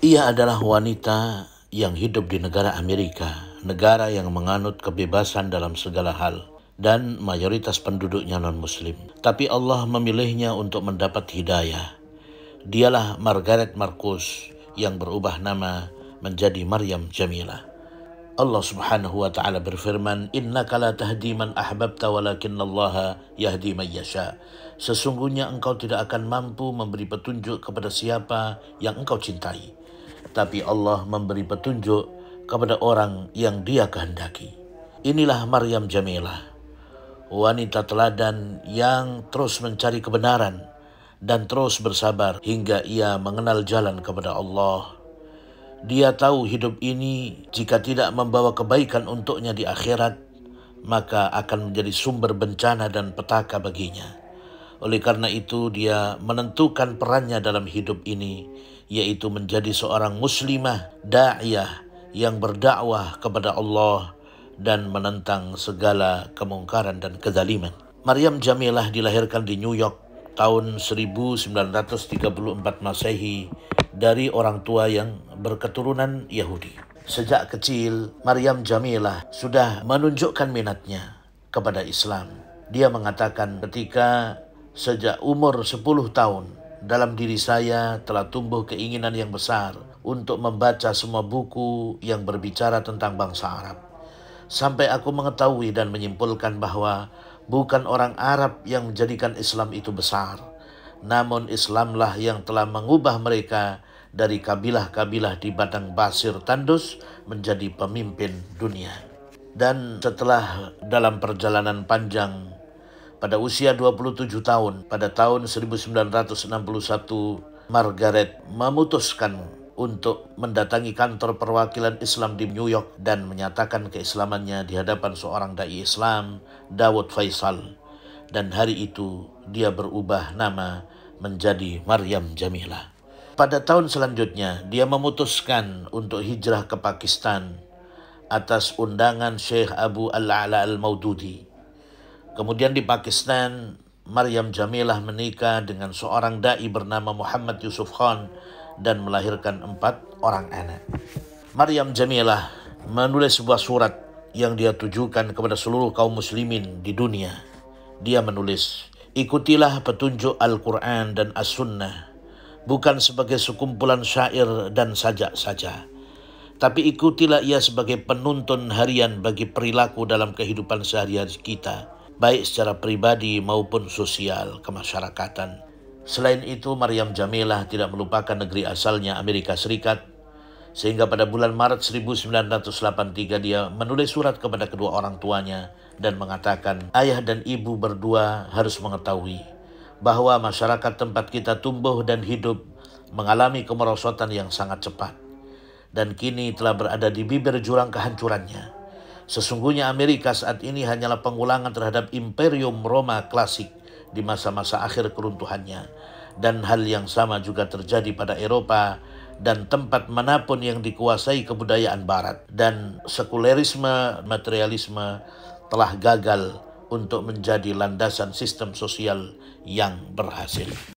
Ia adalah wanita yang hidup di negara Amerika, negara yang menganut kebebasan dalam segala hal, dan mayoritas penduduknya non-muslim. Tapi Allah memilihnya untuk mendapat hidayah. Dialah Margaret Marcus yang berubah nama menjadi Maryam Jamilah. Allah Subhanahu wa taala berfirman, "Innaka la tahdi man ahbabta walakinallaha yahdi man yasha." Sesungguhnya engkau tidak akan mampu memberi petunjuk kepada siapa yang engkau cintai, tapi Allah memberi petunjuk kepada orang yang Dia kehendaki. Inilah Maryam Jamilah, wanita teladan yang terus mencari kebenaran dan terus bersabar hingga ia mengenal jalan kepada Allah. Dia tahu hidup ini jika tidak membawa kebaikan untuknya di akhirat, maka akan menjadi sumber bencana dan petaka baginya. Oleh karena itu dia menentukan perannya dalam hidup ini, yaitu menjadi seorang muslimah da'iyah yang berdakwah kepada Allah dan menentang segala kemungkaran dan kezaliman. Maryam Jamilah dilahirkan di New York tahun 1934 Masehi dari orang tua yang berketurunan Yahudi. Sejak kecil, Maryam Jamilah sudah menunjukkan minatnya kepada Islam. Dia mengatakan, ketika sejak umur 10 tahun, dalam diri saya telah tumbuh keinginan yang besar untuk membaca semua buku yang berbicara tentang bangsa Arab. Sampai aku mengetahui dan menyimpulkan bahwa bukan orang Arab yang menjadikan Islam itu besar, namun Islamlah yang telah mengubah mereka dari kabilah-kabilah di padang pasir tandus menjadi pemimpin dunia. Dan setelah dalam perjalanan panjang, pada usia 27 tahun, pada tahun 1961, Margaret memutuskan untuk mendatangi kantor perwakilan Islam di New York dan menyatakan keislamannya di hadapan seorang dai Islam, Dawud Faisal. Dan hari itu dia berubah nama menjadi Maryam Jamilah. Pada tahun selanjutnya, dia memutuskan untuk hijrah ke Pakistan atas undangan Syekh Abu Al-A'la Al-Maududi. Kemudian di Pakistan, Maryam Jamilah menikah dengan seorang dai bernama Muhammad Yusuf Khan dan melahirkan 4 orang anak. Maryam Jamilah menulis sebuah surat yang dia tujukan kepada seluruh kaum muslimin di dunia. Dia menulis, "Ikutilah petunjuk Al-Quran dan As-Sunnah, bukan sebagai sekumpulan syair dan sajak saja, tapi ikutilah ia sebagai penuntun harian bagi perilaku dalam kehidupan sehari-hari kita, baik secara pribadi maupun sosial kemasyarakatan." Selain itu, Maryam Jamilah tidak melupakan negeri asalnya, Amerika Serikat, sehingga pada bulan Maret 1983 dia menulis surat kepada kedua orang tuanya dan mengatakan, "Ayah dan ibu berdua harus mengetahui bahwa masyarakat tempat kita tumbuh dan hidup mengalami kemerosotan yang sangat cepat, dan kini telah berada di bibir jurang kehancurannya. Sesungguhnya Amerika saat ini hanyalah pengulangan terhadap Imperium Roma klasik di masa-masa akhir keruntuhannya, dan hal yang sama juga terjadi pada Eropa dan tempat manapun yang dikuasai kebudayaan Barat, dan sekulerisme, materialisme telah gagal untuk menjadi landasan sistem sosial yang berhasil."